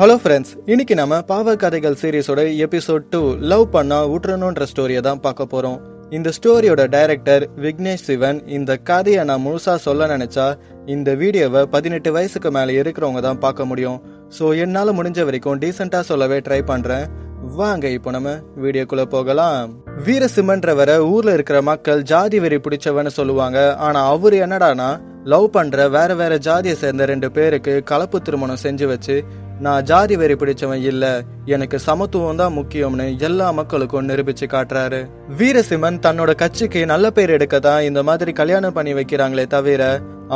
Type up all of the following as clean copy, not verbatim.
Hello friends, இன்னைக்கு நம்ம பாவ கதைகள் சீரீஸோட எபிசோட் 2 லவ் பண்ணா விட்டுறணுன்ற ஸ்டோரியை தான் பார்க்க போறோம். இந்த ஸ்டோரியோட டைரக்டர் விக்னேஷ் சிவன். இந்த கதையை நான் முழுசா சொல்ல நினைச்சா இந்த வீடியோவை 18 வயசுக்கு மேல இருக்கிறவங்க தான் பார்க்க முடியும். ஸோ என்னால முடிஞ்ச வரைக்கும் டீசெண்டா சொல்லவே ட்ரை பண்றேன். வாங்க இப்போ நம்ம வீடியோக்குள்ள போகலாம். வீரசிம்மன்றவரை ஊர்ல இருக்கிற மக்கள் ஜாதி வெறி பிடிச்சவன்னு சொல்லுவாங்க. ஆனா அவரு என்னடானா லவ் பண்ற வேற வேற ஜாதியை சேர்ந்த 2 பேருக்கு கலப்பு திருமணம் செஞ்சு வச்சு, நான் ஜாதி வெறி பிடிச்சவன் இல்ல, எனக்கு சமத்துவம் தான் முக்கியம்னு எல்லா மக்களுக்கும் நிரூபிச்சு காட்டுறாரு. வீரசிம்மன் தன்னோட கட்சிக்கு நல்ல பேர் எடுக்க தான் இந்த மாதிரி கல்யாணம் பண்ணி வைக்கிறாங்களே தவிர,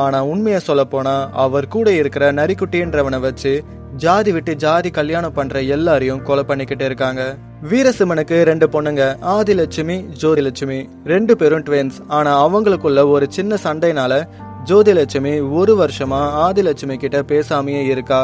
ஆனா உண்மையை சொல்ல போனா அவர் கூட இருக்கிற நரிக்குட்டின்றவனை வச்சு ஜாதி விட்டு ஜாதி கல்யாணம் பண்ற எல்லாரையும் கொலை பண்ணிக்கிட்டு இருக்காங்க. வீரசிம்மனுக்கு 2 பொண்ணுங்க, ஆதிலட்சுமி, ஜோதிலட்சுமி. 2 பேரும் ட்வின்ஸ். ஆனா அவங்களுக்குள்ள ஒரு சின்ன சண்டைனால ஜோதிலட்சுமி 1 வருஷமா ஆதிலட்சுமி கிட்ட பேசாமையே இருக்கா.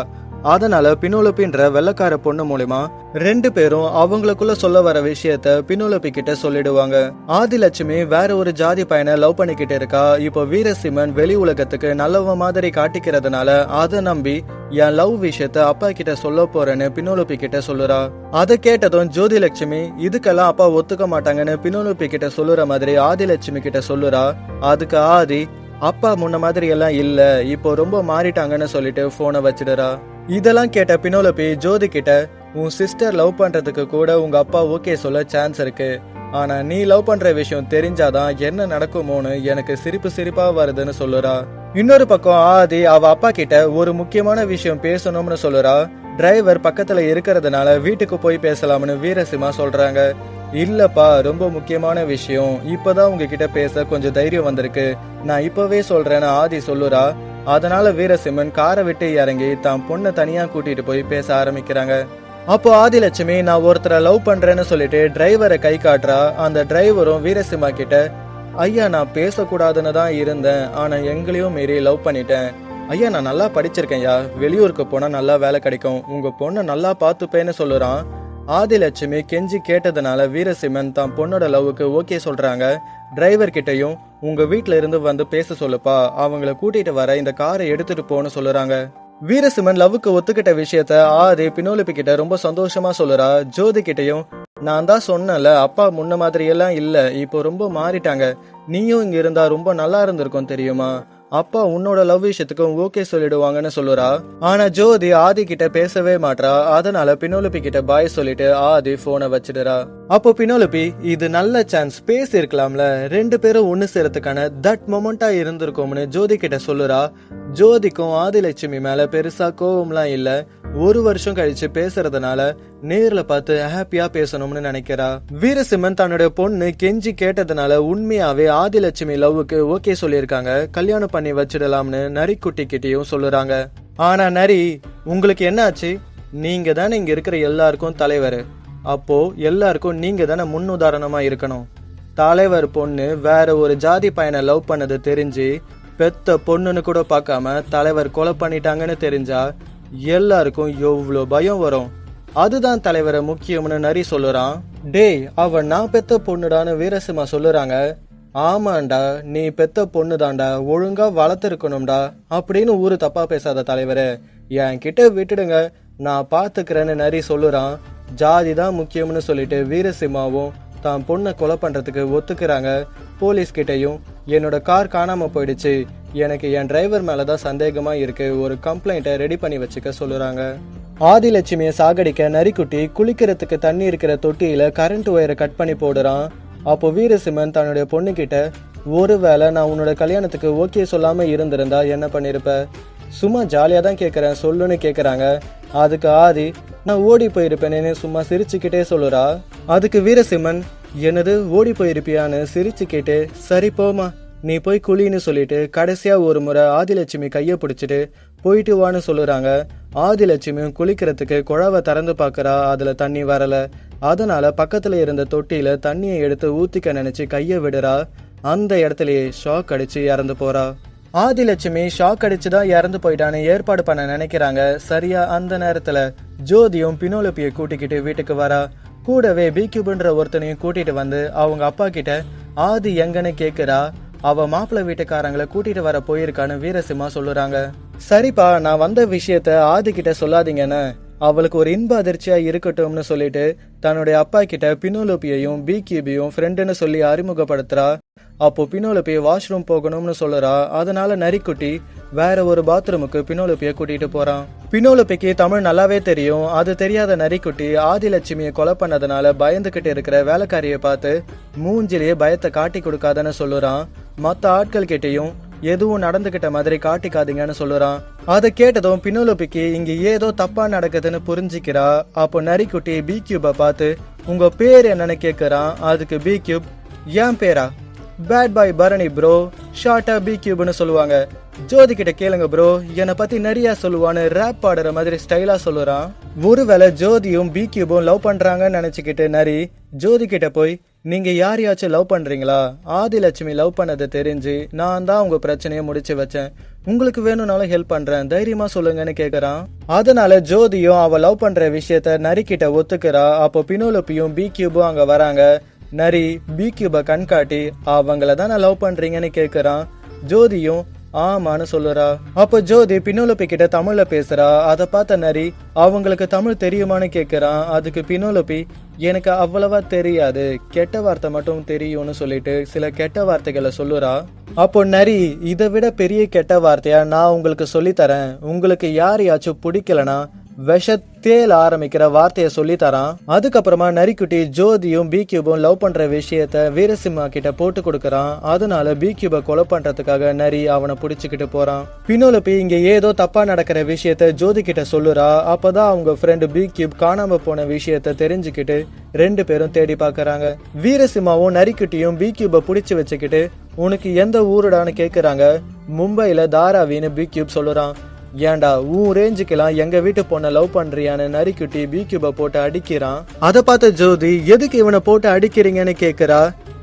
அதனால பினோலப்பின்ற வெள்ளக்கார பொண்ணு மூலமா 2 பேரும் அவங்களுக்குள்ள சொல்ல வர விஷயத்த பினோலப்பி கிட்ட சொல்லிடுவாங்க. ஆதிலட்சுமி வேற ஒரு ஜாதி பையனை லவ் பண்ணிக்கிட்டு இருக்கா. இப்போ வீரசிம்மன் வெளி உலகத்துக்கு நல்லவ மாதிரி காட்டிக்கிறதுனால அதை நம்பி என் லவ் விஷயத்த அப்பா கிட்ட சொல்ல போறேன்னு பினோலப்பி கிட்ட சொல்லுறா. அதை கேட்டதும் ஜோதிலட்சுமி இதுக்கெல்லாம் அப்பா ஒத்துக்க மாட்டாங்கன்னு பினோலப்பி கிட்ட சொல்லுற மாதிரி ஆதிலட்சுமி கிட்ட சொல்லுறா. அதுக்கு ஆதி, அப்பா முன்ன மாதிரி எல்லாம் இல்ல, இப்போ ரொம்ப மாறிட்டாங்கன்னு சொல்லிட்டு போனை வச்சிடுறா. இதெல்லாம் கேட்ட பினோலப்பி ஜோதி கிட்ட, உன் சிஸ்டர் லவ் பண்றதுக்கு கூட உங்க அப்பா ஓகே சொல்ல சான்ஸ் இருக்கு, ஆனா நீ லவ் பண்ற விஷயம் தெரிஞ்சாதான் என்ன நடக்குமோன்னு எனக்கு சிரிப்பா வருதுன்னு சொல்லுறா. இன்னொரு பக்கம் ஆதி அவ அப்பா கிட்ட ஒரு முக்கியமான விஷயம் பேசணும்னு சொல்லுறா. டிரைவர் பக்கத்துல இருக்கிறதுனால வீட்டுக்கு போய் பேசலாம்னு வீரசிம்மா சொல்றாங்க. இல்லப்பா, ரொம்ப முக்கியமான விஷயம், இப்பதான் உங்ககிட்ட பேச கொஞ்சம் தைரியம் வந்திருக்கு, நான் இப்பவே சொல்றேன்னு ஆதி சொல்லுறா. அதனால வீரசிம்மன் காரை விட்டு இறங்கி தான் பொண்ணை தனியா கூட்டிட்டு போய் பேச ஆரம்பிக்கிறாங்க. அப்போ ஆதிலட்சுமி நான் ஒருத்தரை லவ் பண்றேன்னு சொல்லிட்டு டிரைவரை கை காட்டுறா. அந்த டிரைவரும் வீரசிம்மா கிட்ட, ஐயா நான் பேசக்கூடாதுன்னு தான் இருந்தேன், ஆனா எங்களையும் மீறி லவ் பண்ணிட்டேன். ஐயா நான் நல்லா படிச்சிருக்கேன்யா, வெளியூருக்கு போனா நல்லா வேலை கிடைக்கும், உங்க பொண்ணை நல்லா பார்த்துப்பேன்னு சொல்லுறான். ஆதிலட்சுமி கெஞ்சி கேட்டதுனால வீரசிம்மன் தான் பொண்ணோட லவ்வுக்கு ஓகே சொல்றாங்க. டிரைவர் கிட்டையும் உங்க வீட்டுல இருந்து வந்து பேச சொல்லுப்பா, அவங்கள கூட்டிட்டு வர இந்த காரை எடுத்துட்டு போன்னு சொல்லுறாங்க. வீரசிம்மன் லவ்வுக்கு ஒத்துக்கிட்ட விஷயத்த ஆதி பினோலிப்பி கிட்ட ரொம்ப சந்தோஷமா சொல்லுறா. ஜோதி கிட்டையும், நான் தான் சொன்னல அப்பா முன்ன மாதிரி எல்லாம் இல்ல, இப்போ ரொம்ப மாறிட்டாங்க, நீயும் இங்க இருந்தா ரொம்ப நல்லா இருந்திருக்கும் தெரியுமா, அப்பா உன்னோட லவ் விஷயத்துக்கும் ஓகே சொல்லிடுவாங்கன்னு சொல்லுறா. ஆனா ஜோதி ஆதி கிட்ட பேசவே மாட்றா. அதனால பினோலிப்பி கிட்ட பாய் சொல்லிட்டு ஆதி போனை வச்சிடுறா. அப்போ பினோலிப்பி, இது நல்ல சான்ஸ், பேசி இருக்கலாம்ல, 2 பேரும் ஒண்ணு சேரத்துக்கான தட் மொமெண்டா இருந்திருக்கும்னு ஜோதி கிட்ட சொல்லுறா. ஜோதிக்கும் ஆதிலட்சுமி மேல பெருசா கோவம்லாம் இல்ல, 1 வருஷம் கழிச்சு பேசுறதுனால நேர்ல பார்த்து ஹாப்பியா பேசணும்னு நினைக்கிறா. வீரசிம்மன் தன்னுடைய பொண்ணு கெஞ்சி கேட்டதுனால உண்மையாவே ஆதிலட்சுமி லவ்வுக்கு ஓகே சொல்லியிருக்காங்க, கல்யாணம் பண்ணி வச்சிடலாம்னு நரிக்குட்டி கிட்டையும் சொல்லுறாங்க. ஆனா நரி, உங்களுக்கு என்ன ஆச்சு, நீங்க தானே இங்க இருக்கிற எல்லாருக்கும் தலைவர், அப்போ எல்லாருக்கும் நீங்க தானே முன்னுதாரணமா இருக்கணும். தலைவர் பொண்ணு வேற ஒரு ஜாதி பையனை லவ் பண்ணது தெரிஞ்சு பெத்த பொண்ணுன்னு கூட பார்க்காம தலைவர் கொலை பண்ணிட்டாங்கன்னு தெரிஞ்சா எல்லாருக்கும் எவ்வளோ பயம் வரும், அதுதான் தலைவரை முக்கியம்னு நரி சொல்லுறான். டேய், அவ நான் பெத்த பொண்ணுடான்னு வீரசிம்மா சொல்லுறாங்க. ஆமாண்டா, நீ பெத்த பொண்ணு தாண்டா, ஒழுங்கா வளர்த்துருக்கணும்டா அப்படின்னு ஊரு தப்பா பேசாத தலைவரே, என் கிட்ட விட்டுடுங்க, நான் பாத்துக்கிறேன்னு நரி சொல்லுறான். ஜாதி தான் முக்கியம்னு சொல்லிட்டு வீரசிம்மாவும் தான் பொண்ணை கொலை பண்றதுக்கு ஒத்துக்கிறாங்க. போலீஸ் கிட்டையும் என்னோட கார் காணாம போயிடுச்சு, எனக்கு என் டிரைவர் மேலதான் சந்தேகமா இருக்கு, ஒரு கம்ப்ளைண்ட்டை ரெடி பண்ணி வச்சுக்க சொல்லுறாங்க. ஆதிலட்சுமியை சாகடிக்க நரிக்குட்டி குளிக்கிறதுக்கு தண்ணி இருக்கிற தொட்டியில கரண்ட் ஒயரை கட் பண்ணி போடுறான். அப்போ வீரசிம்மன் தன்னுடைய பொண்ணு கிட்ட, ஒருவேளை நான் உன்னோட கல்யாணத்துக்கு ஓகே சொல்லாம இருந்திருந்தா என்ன பண்ணிருப்ப, சும்மா ஜாலியா தான் கேக்குறேன் சொல்லுன்னு கேக்குறாங்க. அதுக்கு ஆதி, நான் ஓடி போயிருப்பேனேன்னு சும்மா சிரிச்சுக்கிட்டே சொல்லுறா. அதுக்கு வீரசிம்மன், என்னது ஓடி போயிருப்பியான்னு சிரிச்சுக்கிட்டு, சரி போமா நீ போய் குளின்னு சொல்லிட்டு கடைசியா ஒரு முறை ஆதிலட்சுமி கைய பிடிச்சிட்டு போயிட்டு வான்னு சொல்லுறாங்க. ஆதிலட்சுமியும் குளிக்கிறதுக்கு குழாவை திறந்து பாக்குறா, அதுல தண்ணி வரல. அதனால பக்கத்துல இருந்த தொட்டியில தண்ணியை எடுத்து ஊத்திக்க நினைச்சு கைய விடுறா. அந்த இடத்துலயே ஷாக் அடிச்சு இறந்து போறா. ஆதிலட்சுமி ஷாக் அடிச்சுதான் இறந்து போயிட்டான்னு ஏற்பாடு பண்ண நினைக்கிறாங்க. சரியா அந்த நேரத்துல ஜோதியும் பினோலிப்பியை கூட்டிக்கிட்டு வீட்டுக்கு வரா. கூடவே பிக்யூப்ன்ற ஒருத்தனையும் கூட்டிட்டு வந்து அவங்க அப்பா கிட்ட ஆதி எங்கன்னு கேக்குறா. அவ மாப்பிள்ளை வீட்டுக்காரங்களை கூட்டிட்டு வர போயிருக்கான்னு வீரசிம்மா சொல்லுறாங்க. சரிப்பா, நான் வந்த விஷயத்த ஆதி கிட்ட சொல்லாதீங்கன்னு அவளுக்கு ஒரு இன்ப அதிர்ச்சியா இருக்கட்டும்னு சொல்லிட்டு தன்னுடைய அப்பா கிட்ட பினோலோபியையும் பிகியூபையும் ஃப்ரெண்டுன்னு சொல்லி அறிமுகப்படுத்துறா. அப்போ பினோலோபி வாஷ்ரூம் போகணும்னு சொல்லுறா. அதனால நரிக்குட்டி வேற ஒரு பாத்ரூமுக்கு பினோலோபிய கூட்டிட்டு போறான். பினோலோபிக்கு தமிழ் நல்லாவே தெரியும். அது தெரியாத நரிக்குட்டி ஆதிலட்சுமியை கொலை பண்ணதுனால பயந்துகிட்டு இருக்கிற வேலைக்காரியை பார்த்து மூஞ்சிலேயே பயத்தை காட்டி கொடுக்காதன்னு சொல்லுறான். மற்ற ஆட்கள் கிட்டையும் எதுவும் நடந்துகிட்ட மாதிரி காட்டிக்காதீங்கன்னு சொல்லுறான். அதை கேட்டதும் பினோலோபிக்கு இங்க ஏதோ தப்பா நடக்குதுன்னு புரிஞ்சுக்கிறா. அப்போ நரிக்குட்டி பி கியூபை பார்த்து உங்க பேர் என்னன்னு கேக்குறான். அதுக்கு பி கியூப் ஏன் பேரா பேட் பாய் பரணி ப்ரோ, ஷார்ட்டா பி கியூப்னு சொல்லுவாங்க. ஜோதி கிட்ட கேளுங்க ப்ரோ, என்னை பத்தி நிறைய சொல்லுவான்னு ரேப் பாடுற மாதிரி ஸ்டைலா சொல்லுறான். ஒருவேளை ஜோதியும் பி கியூபும் லவ் பண்றாங்கன்னு நினைச்சுக்கிட்டு நரி ஜோதி கிட்ட போய் நீங்க யாரையாச்சும் லவ் பண்றீங்களா? ஆதிலட்சுமி லவ் பண்ணதை தெரிஞ்சு நான் தான் உங்க பிரச்சனையை முடிச்சு வச்சேன். உங்களுக்கு வேணும்னாலும் ஹெல்ப் பண்றேன், தைரியமா சொல்லுங்கன்னு கேக்குறான். அதனால ஜோதியும் அவ லவ் பண்ற விஷயத்த நரி கிட்ட ஒத்துக்கிறா. அப்போ பினோலோபியும் பி கியூபும் அங்க வராங்க. நரி பி கியூபை கண் காட்டி அவங்கள தான் லவ் பண்றீங்கன்னு கேக்குறான். ஜோதியும் ஆமான்னு சொல்லுறா. அப்ப ஜோதி பினோலோபி கிட்ட தமிழ்ல பேசுறா. அதை பார்த்த நரி அவங்களுக்கு தமிழ் தெரியுமான்னு கேக்குறான். அதுக்கு பினோலோபி எனக்கு அவ்வளவா தெரியாது, கெட்ட வார்த்தை மட்டும் தெரியும்னு சொல்லிட்டு சில கெட்ட வார்த்தைகளை சொல்லுறா. அப்போ நரி இதை விட பெரிய கெட்ட வார்த்தையா நான் உங்களுக்கு சொல்லித்தரேன், உங்களுக்கு யாரையாச்சும் பிடிக்கலனா விஷத்தேல் ஆரம்பிக்கிற வார்த்தைய சொல்லி தரான். அதுக்கப்புறமா நரிக்குட்டி ஜோதியும் பி கியூபும் லவ் பண்ற விஷயத்த வீரசிம்மா கிட்ட போட்டு கொடுக்கறான். அதனால பி கியூபை கொலை பண்றதுக்காக நரி அவனை புடிச்சுக்கிட்டு போறான். பினோலோபி இங்க ஏதோ தப்பா நடக்கிற விஷயத்த ஜோதி கிட்ட சொல்லுறா. அப்பதான் அவங்க ஃப்ரெண்டு பி கியூப் காணாம போன விஷயத்த தெரிஞ்சுக்கிட்டு ரெண்டு பேரும் தேடி பாக்குறாங்க. வீரசிம்மாவும் நரிக்குட்டியும் பி கியூபை புடிச்சு வச்சுக்கிட்டு உனக்கு எந்த ஊருடான்னு கேக்குறாங்க. மும்பைல தாராவின்னு பி கியூப் சொல்லுறான். ஏண்டா உன் ரேஞ்சுக்கெல்லாம் எங்க வீட்டு பொண்ணை லவ் பண்றியான்னு நரிக்குட்டி பி கியூபை போட்டு அடிக்கிறான். அதை பார்த்த ஜோதி எதுக்கு இவனை போட்டு அடிக்கிறீங்கன்னு கேக்குறா.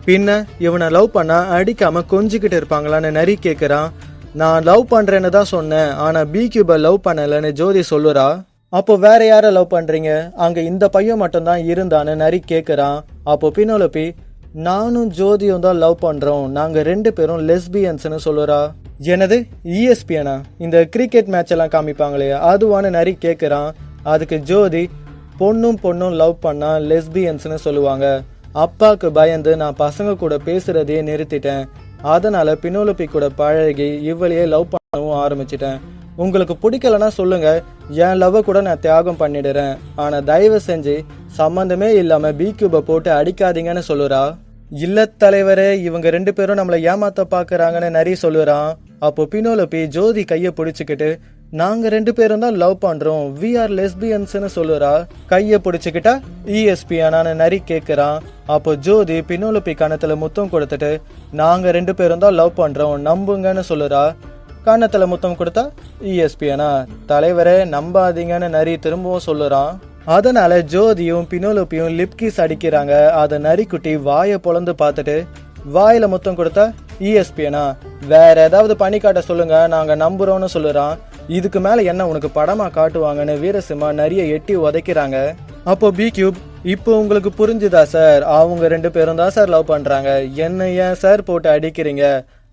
பின்ன இவனை லவ் பண்ணா அடிக்காம கொஞ்சிக்கிட்டு இருப்பாங்களான்னு நரி கேக்குறான். நான் லவ் பண்றேன்னு தான் சொன்னேன், ஆனா பி கியூபை லவ் பண்ணலன்னு ஜோதி சொல்லுறா. அப்போ வேற யார லவ் பண்றீங்க? அங்க இந்த பையன் மட்டும் தான் இருந்தான்னு நரி கேக்குறான். அப்போ பினோலோபி நானும் ஜோதியும் தான் லவ் பண்றோம், நாங்க ரெண்டு பேரும் லெஸ்பியன்ஸ்னு சொல்லுறா. எனது ESPNா? இந்த கிரிக்கெட் மேட்ச் எல்லாம் காமிப்பாங்களே அதுவான்னு நரி கேக்குறான். அதுக்கு ஜோதி பொண்ணும் லவ் பண்ணா லெஸ்பியன்ஸ்னு சொல்லுவாங்க, அப்பாவுக்கு பயந்து நான் பசங்க கூட பேசுறதையே நிறுத்திட்டேன், அதனால பினோலோபி கூட பழகி இவளையே லவ் பண்ணவும் ஆரம்பிச்சிட்டேன். உங்களுக்கு பிடிக்கலன்னா சொல்லுங்க, என் லவ் கூட நான் தியாகம் பண்ணிடுறேன், ஆனா தயவு செஞ்சு சம்பந்தமே இல்லாம பி கியூபை போட்டு அடிக்காதீங்கன்னு சொல்லுறா. இல்ல தலைவரே, இவங்க ரெண்டு பேரும் நம்மள ஏமாத்த பாக்குறாங்கன்னு நரி சொல்லுறான். அப்போ பினோலோபி ஜோதி கைய பிடிச்சுக்கிட்டு நாங்க ரெண்டு பேரும் தான் லவ் பண்றோம், we are lesbians சொல்லுறா. கைய பிடிச்சுக்கிட்டா ESPNான்னு நரி கேக்குறான். அப்போ ஜோதி பினோலோபி கணத்துல முத்தம் கொடுத்துட்டு நாங்க ரெண்டு பேரும் தான் லவ் பண்றோம் நம்புங்கன்னு சொல்லுறா. கணத்துல முத்தம் கொடுத்தா ESPNா? தலைவரே நம்பாதீங்கன்னு நரி திரும்பவும் சொல்லுறான். அதனால ஜோதியும் பினோலோபியும் லிப்கிஸ் அடிக்கிறாங்க. அத நரிக்குட்டி வாயை பொளந்து பார்த்துட்டு வாயில முத்தம் கொடுத்தா ESPNா? வேற ஏதாவது பண்ணி காட்ட சொல்லுங்க, நாங்க நம்புறோம்னு சொல்லுறான். இதுக்கு மேல என்ன உனக்கு படமா காட்டுவாங்கன்னு வீரசிம்மா நரிய எட்டி உதைக்கிறாங்க. அப்போ பி கியூப் இப்போ உங்களுக்கு புரிஞ்சுதா சார், அவங்க ரெண்டு பேரும் தான் சார் லவ் பண்றாங்க, என்ன ஏன் சார் போட்டு அடிக்கிறீங்க?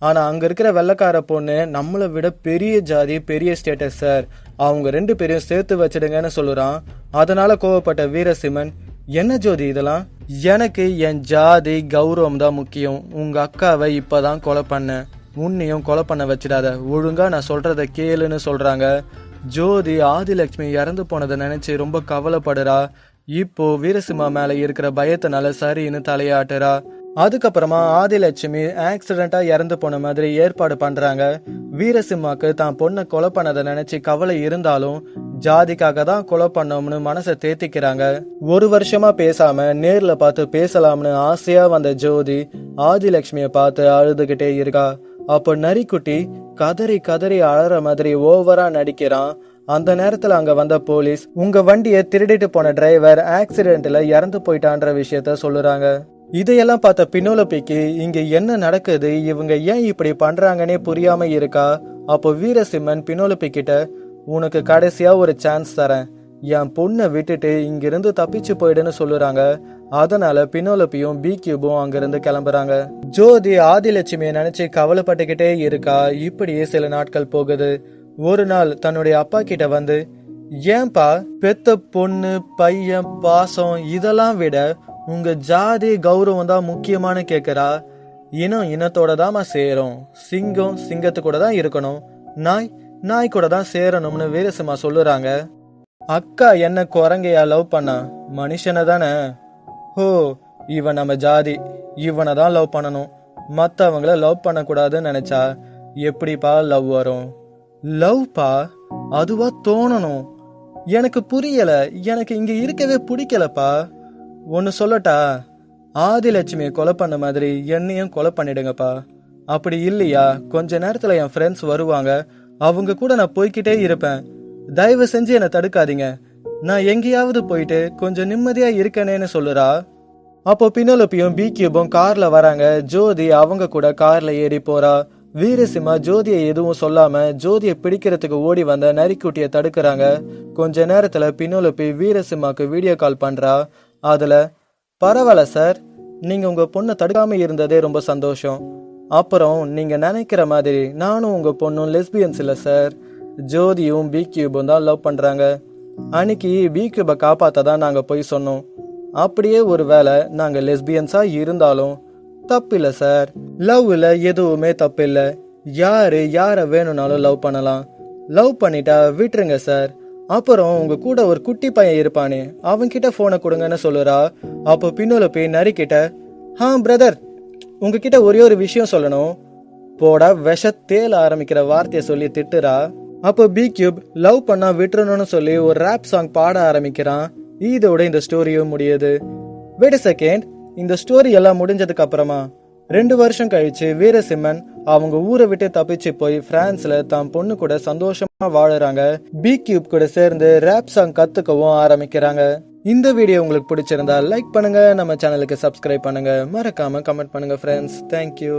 ஆனா அங்க இருக்கிற வெள்ளக்கார பொண்ணு நம்மளை விட பெரிய ஜாதி பெரிய ஸ்டேட்டஸ் சார், அவங்க ரெண்டு பேரையும் சேர்த்து வச்சிடுங்கன்னு சொல்லுறான். அதனால கோவப்பட்ட வீரசிம்மன் என்ன ஜோதி இதெல்லாம், எனக்கு என் ஜாதி கௌரவம் தான் முக்கியம், உங்க அக்காவை இப்பதான் கொலை பண்ண, உன்னையும் கொலை பண்ண வச்சிடாத, ஒழுங்கா நான் சொல்றத கேளுன்னு சொல்றாங்க. ஜோதி ஆதிலட்சுமி இறந்து போனதை நினைச்சு ரொம்ப கவலைப்படுறா. இப்போ வீரசிம்மா மேல இருக்கிற பயத்தினால சரின்னு தலையாட்டுறா. அதுக்கப்புறமா ஆதிலட்சுமி ஆக்சிடென்டா இறந்து போன மாதிரி ஏற்பாடு பண்றாங்க. வீரசிம்மாக்கு தான் பொண்ணை கொலை பண்ணதை நினைச்சு கவலை இருந்தாலும் ஜாதிக்காக தான் கொலை பண்ணோம்னு மனசை தேத்திக்கிறாங்க. ஒரு வருஷமா பேசாம நேர்ல பார்த்து பேசலாம்னு ஆசையா வந்த ஜோதி ஆதிலட்சுமிய பார்த்து அழுதுகிட்டே இருக்கா. அப்போ நரிக்குட்டி கதறி கதறி அழற மாதிரி ஓவரா நடிக்கிறான். அந்த நேரத்துல அங்க வந்த போலீஸ் உங்க வண்டியை திருடிட்டு போன டிரைவர் ஆக்சிடென்ட்ல இறந்து போயிட்டான்ற விஷயத்த சொல்லுறாங்க. இதையெல்லாம் பார்த்த பினோலோபிக்கு இங்க என்ன நடக்குது, இவங்க ஏன் இப்படி பண்றாங்கன்னே புரியாம இருக்கா. அப்போ வீரசிம்மன் பினோலோபி கிட்ட உனக்கு கடைசியா ஒரு சான்ஸ் தரேன், என் பொண்ணை விட்டுட்டு இங்கிருந்து தப்பிச்சு போயிடுன்னு சொல்லுறாங்க. அதனால பினோலோபியும் பி கியூபும் அங்கிருந்து கிளம்புறாங்க. ஜோதி ஆதிலட்சுமியை நினைச்சு கவலைப்பட்டுக்கிட்டே இருக்கா. இப்படியே சில நாட்கள் போகுது. ஒரு நாள் தன்னுடைய அப்பா கிட்ட வந்து, ஏன்பா பெத்த பொண்ணு பையன் பாசம் இதெல்லாம் விட உங்க ஜாதி கௌரவம் தான் முக்கியமானு கேக்குறா. இனம் இனத்தோட தாமா சேரும், சிங்கம் சிங்கத்து கூட தான் இருக்கணும், நாய் நாய் கூட தான் சேரணும்னு வீரசிம்மா சொல்லுறாங்க. அக்கா என்ன குரங்கையா லவ் பண்ணா, மனுஷனை தானே. ஹோ, இவன் நம்ம ஜாதி, இவனை தான் லவ் பண்ணணும், மற்றவங்கள லவ் பண்ணக்கூடாதுன்னு நினைச்சா எப்படிப்பா லவ் வரும்? லவ்ப்பா அதுவா தோணணும். எனக்கு புரியல, எனக்கு இங்க இருக்கவே பிடிக்கலப்பா. ஒன்னு சொல்லட்டா, ஆதிலட்சுமியை கொலை பண்ண மாதிரி என்னையும் கொலை பண்ணிடுங்கப்பா. அப்படி இல்லையா கொஞ்ச நேரத்துல என் ஃப்ரெண்ட்ஸ் வருவாங்க, அவங்க கூட நான் போய்கிட்டே இருப்பேன். தயவு செஞ்சு என்னை தடுக்காதீங்க, நான் எங்கேயாவது போயிட்டு கொஞ்சம் நிம்மதியா இருக்கனேன்னு சொல்லுறா. அப்போ பின்னோலப்பியும் பி கியூபும் கார்ல வராங்க. ஜோதி அவங்க கூட கார்ல ஏறி போறா. வீரசிம்மா ஜோதியை எதுவும் சொல்லாம ஜோதியை பிடிக்கிறதுக்கு ஓடி வந்த நரிக்குட்டியை தடுக்கிறாங்க. கொஞ்ச நேரத்துல பின்னோலப்பி வீரசிம்மாக்கு வீடியோ கால் பண்றா. அதுல, பரவாயில்ல சார், நீங்க உங்க பொண்ணை தடுக்காம இருந்ததே ரொம்ப சந்தோஷம். அப்புறம் நீங்க நினைக்கிற மாதிரி நானும் உங்க பொண்ணும் லெஸ்பியன்ஸ் இல்ல சார், ஜோதியும் பி கியூபும் தான் லவ் பண்றாங்க. அன்னைக்கு பி கியூபை காப்பாத்ததான் நாங்க போய் சொன்னோம். அப்படியே ஒரு வேளை நாங்க லெஸ்பியன்ஸா இருந்தாலும் தப்பில்ல சார், லவ்ல எதுவுமே தப்பில்ல. யாரு யார வேணும்னாலும் லவ் பண்ணலாம், லவ் பண்ணிட்டா விட்டுருங்க சார். அப்புறம் உங்க கூட ஒரு குட்டி பையன் இருப்பானே, அவன்கிட்ட போனை கொடுங்கன்னு சொல்லுறா. அப்போ பின்னோல போய் நரிக்கிட்ட, பிரதர், உங்ககிட்ட ஒரே ஒரு விஷயம் சொல்லணும், போடா விஷ தேல ஆரம்பிக்கிற வார்த்தையை சொல்லி திட்டுறா. அப்போ பி கியூப் லவ் பண்ணா விட்டுறணும்னு சொல்லி ஒரு ரேப் சாங் பாட ஆரம்பிக்கிறான். இதோட இந்த ஸ்டோரியும் முடியுது. வெயிட் அ செகண்ட், இந்த ஸ்டோரி எல்லாம் முடிஞ்சதுக்கு அப்புறமா 2 வருஷம் கழிச்சு வீரசிம்மன் அவங்க ஊரை விட்டு தப்பிச்சு போய் பிரான்ஸ்ல தான் பொண்ணு கூட சந்தோஷமா வாழறாங்க. பி கியூப் கூட சேர்ந்து ரேப் சாங் கத்துக்கவும் ஆரம்பிக்கிறாங்க. இந்த வீடியோ உங்களுக்கு பிடிச்சிருந்தா லைக் பண்ணுங்க, நம்ம சேனலுக்கு சப்ஸ்கிரைப் பண்ணுங்க, மறக்காம கமெண்ட் பண்ணுங்க ஃப்ரெண்ட்ஸ். தேங்க்யூ.